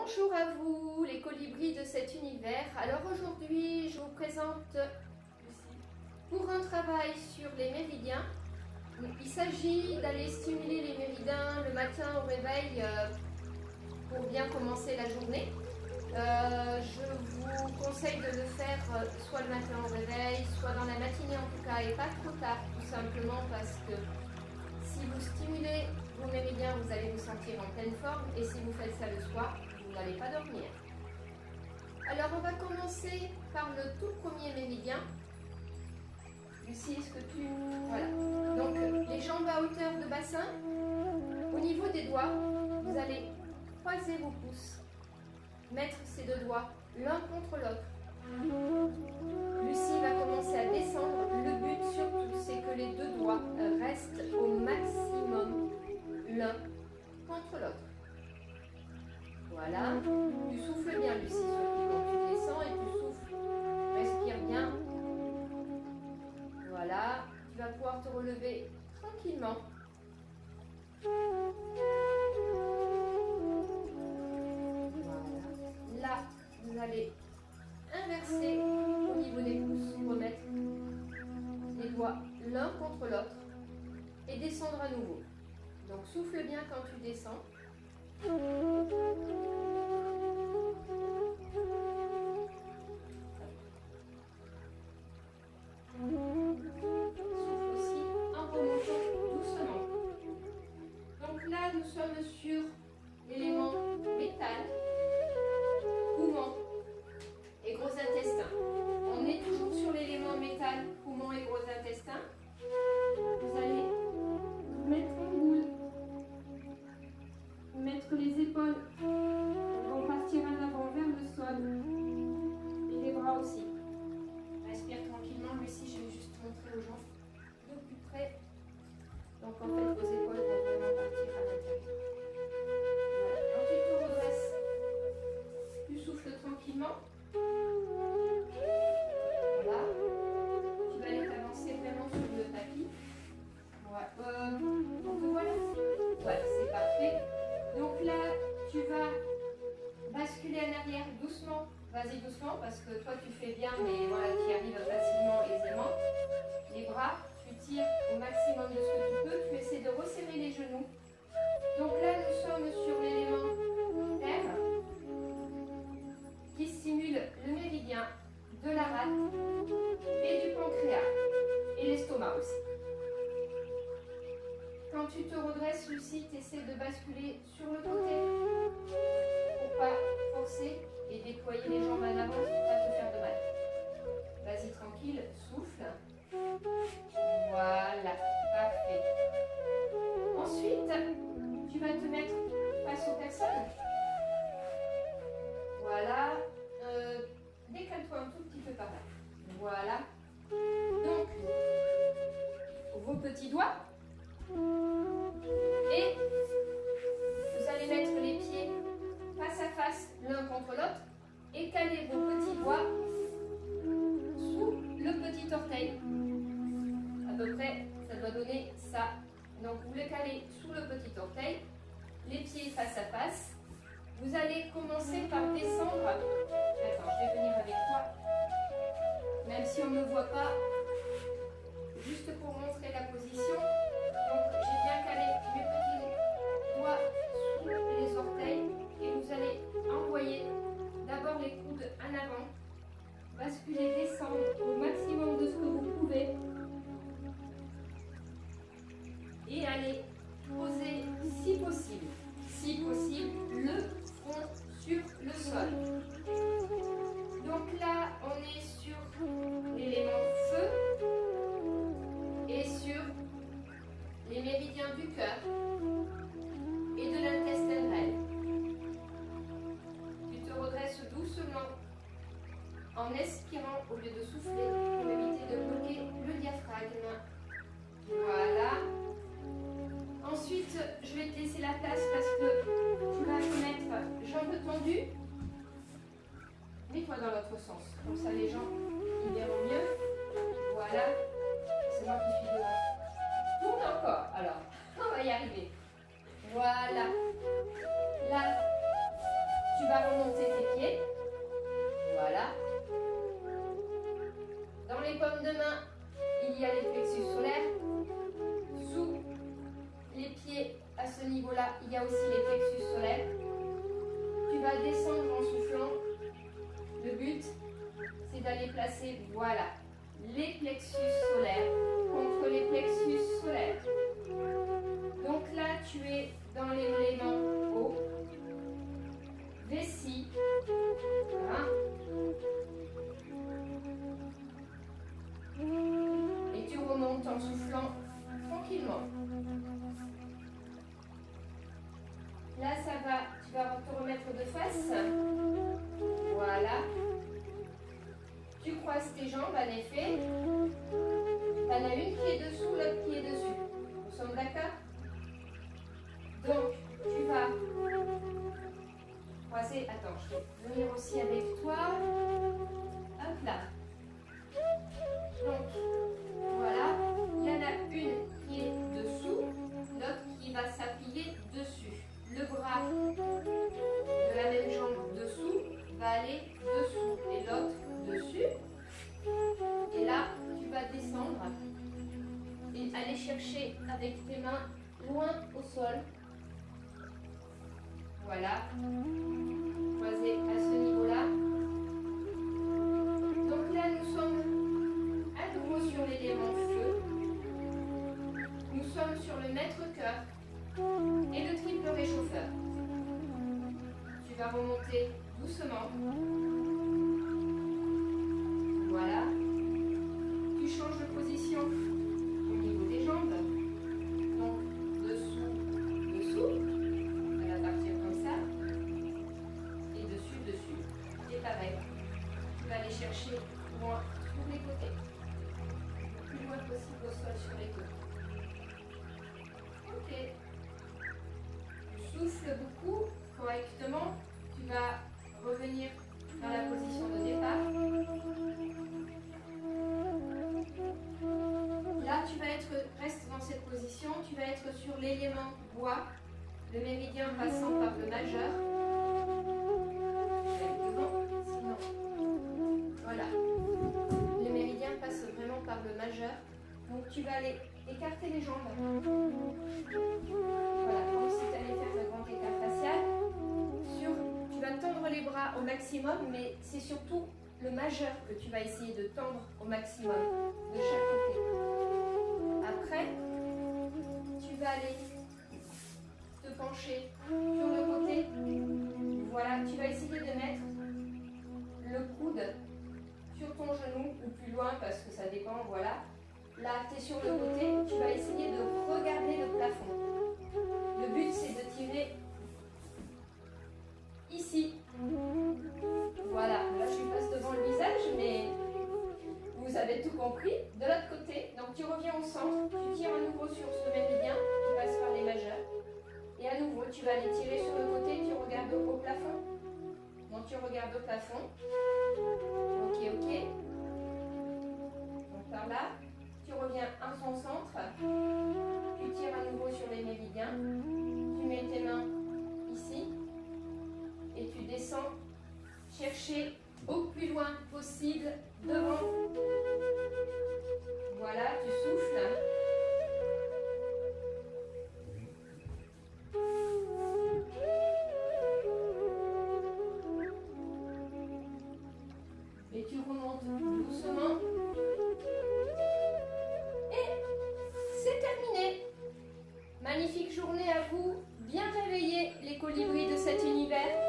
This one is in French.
Bonjour à vous les colibris de cet univers. Alors aujourd'hui je vous présente pour un travail sur les méridiens. Il s'agit d'aller stimuler les méridiens le matin au réveil pour bien commencer la journée. Je vous conseille de le faire soit le matin au réveil, soit dans la matinée en tout cas, et pas trop tard, tout simplement parce que si vous stimulez vos méridiens, vous allez vous sentir en pleine forme, et si vous faites ça le soir, vous n'allez pas dormir. Alors on va commencer par le tout premier méridien. Lucie, est-ce que tu... Voilà. Donc les jambes à hauteur de bassin. Au niveau des doigts, vous allez croiser vos pouces. Mettre ces deux doigts l'un contre l'autre. Lucie va commencer à descendre. Le but surtout, c'est que les deux doigts restent au maximum l'un contre l'autre. Voilà. Tu souffles bien, Lucie, surtout quand tu descends, et tu souffles. Respire bien. Voilà. Tu vas pouvoir te relever tranquillement. Là, vous allez inverser au niveau des pouces, remettre les doigts l'un contre l'autre et descendre à nouveau. Donc souffle bien quand tu descends. Souffle aussi en remontant doucement. Donc là, nous sommes sur l'élément métal, poumon et gros intestin. On est toujours sur l'élément métal, poumon et gros intestin. Vous allez mettre en boule, mettre les épaules vont partir en avant vers le sol et les bras aussi. Respire tranquillement. Lucie, je vais juste montrer aux gens de plus près. Donc en fait, vos épaules vont vraiment partir à l'intérieur. Voilà. Quand tu te redresses, tu souffles tranquillement. Voilà. Tu vas aller t'avancer vraiment sur le tapis. Voilà. Donc voilà. Voilà, c'est parfait. Donc là, tu vas basculer en arrière doucement. Vas-y doucement parce que toi tu fais bien, mais voilà, tu y arrives facilement, aisément. Les bras, tu tires au maximum de ce que tu peux. Tu essaies de resserrer les genoux. Donc là, nous sommes sur l'élément terre qui stimule le méridien de la rate et du pancréas et l'estomac aussi. Quand tu te redresses, Lucie, tu essaies de basculer sur le côté pour pas forcer et déployer les jambes en avant pour ne pas te faire de mal. Vas-y tranquille, souffle. Voilà, parfait. Ensuite, tu vas te mettre face aux personnes. Voilà. Décale-toi un tout petit peu par là. Voilà. Donc, vos petits doigts. Et vous allez mettre les pieds face à face l'un contre l'autre et caler vos petits doigts sous le petit orteil. À peu près, ça doit donner ça. Donc vous le calez sous le petit orteil, les pieds face à face. Vous allez commencer par descendre. Attends, je vais venir avec toi. Même si on ne me voit pas, juste pour montrer la position. Donc j'ai bien calé mes petits doigts sous les orteils et vous allez envoyer d'abord les coudes en avant, basculer, descendre au maximum de ce que vous pouvez et aller poser si possible le front sur le sol. Donc là on est sur l'élément feu et sur les méridiens du cœur et de l'intestin grêle. Tu te redresses doucement en expirant au lieu de souffler pour éviter de bloquer le diaphragme. Voilà. Ensuite, je vais te laisser la place parce que tu vas te mettre jambes tendues. Mets-toi dans l'autre sens. Comme ça, les gens ils verront mieux. Voilà. C'est moi qui suis devant. Tourne encore. Alors, on va y arriver. Voilà. Là, tu vas remonter tes pieds. Voilà. Dans les paumes de main, il y a les plexus solaires. Sous les pieds, à ce niveau-là, il y a aussi les plexus solaires. Tu vas descendre en soufflant. Le but, c'est d'aller placer, voilà, les plexus solaires contre les plexus solaires. Donc là, tu es dans l'élément eau, vessie, voilà. Et tu remontes en soufflant tranquillement. Là, ça va, tu vas te remettre de face. Voilà. Tu croises tes jambes, en effet. Tu en as une qui est dessous, l'autre qui est dessus. Nous sommes d'accord? Donc, tu vas croiser. Attends, je vais venir aussi avec toi. Hop là. Donc, voilà. Il y en a une qui est dessous, l'autre qui va s'appuyer dessus. Le bras de la même jambe dessous va aller dessous et l'autre dessus. Et là, tu vas descendre et aller chercher avec tes mains loin au sol. Voilà. Croiser à ce niveau-là. Donc là, nous sommes à nouveau sur l'élément feu. Nous sommes sur le maître-cœur et le triple réchauffeur. Tu vas remonter doucement. Voilà. Tu changes de position au niveau des jambes. Donc, dessous, dessous. Ça va partir comme ça. Et dessus, dessus. Et pareil. Tu vas aller chercher loin sur les côtés. Le plus loin possible au sol sur les côtés. Ok. Tu souffles beaucoup correctement. Tu vas revenir dans la position de départ. Là, tu vas reste dans cette position. Tu vas être sur l'élément bois, le méridien passant par le majeur. Sinon, voilà. Le méridien passe vraiment par le majeur. Donc, tu vas aller écarter les jambes. Voilà, comme si tu allais faire le grand écart facial. Tu vas tendre les bras au maximum, mais c'est surtout le majeur que tu vas essayer de tendre au maximum de chaque côté. Après, tu vas aller te pencher sur le côté. Voilà, tu vas essayer de mettre le coude sur ton genou ou plus loin parce que ça dépend, voilà. Là, tu es sur le côté, tu vas essayer de regarder le plafond. Le but, c'est de tirer ici. Voilà, là je passe devant le visage, mais vous avez tout compris. De l'autre côté, donc tu reviens au centre, tu tires à nouveau sur ce méridien qui passe par les majeurs. Et à nouveau, tu vas aller tirer sur le côté, tu regardes au plafond. Donc tu regardes au plafond. Ok, ok. Donc par là, tu reviens à son centre, tu tires à nouveau sur les méridiens, tu mets tes mains ici et tu descends chercher au plus loin possible devant. Voilà, tu souffles. Et tu remontes doucement. Et c'est terminé. Magnifique journée à vous. Bien réveillés les colibris de cet univers.